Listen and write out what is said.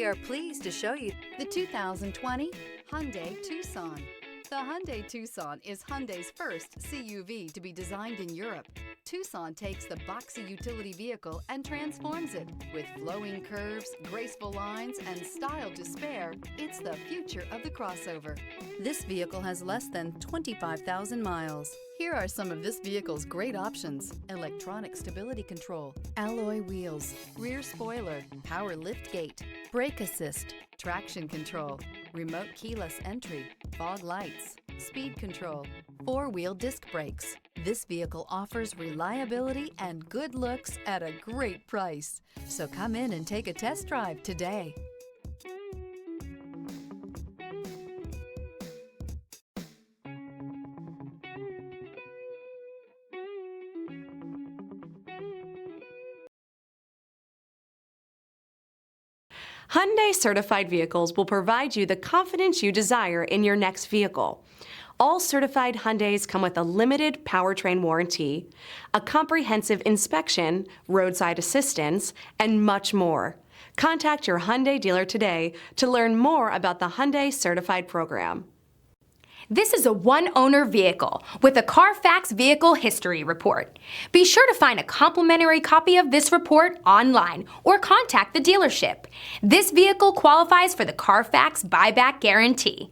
We are pleased to show you the 2020 Hyundai Tucson. The Hyundai Tucson is Hyundai's first CUV to be designed in Europe. Tucson takes the boxy utility vehicle and transforms it. With flowing curves, graceful lines, and style to spare, it's the future of the crossover. This vehicle has less than 25,000 miles. Here are some of this vehicle's great options: electronic stability control, alloy wheels, rear spoiler, power lift gate, brake assist, traction control, remote keyless entry, fog lights, speed control, four-wheel disc brakes. This vehicle offers reliability and good looks at a great price. So come in and take a test drive today. Hyundai certified vehicles will provide you the confidence you desire in your next vehicle. All certified Hyundais come with a limited powertrain warranty, a comprehensive inspection, roadside assistance, and much more. Contact your Hyundai dealer today to learn more about the Hyundai Certified Program. This is a one-owner vehicle with a CARFAX Vehicle History Report. Be sure to find a complimentary copy of this report online or contact the dealership. This vehicle qualifies for the CARFAX Buyback Guarantee.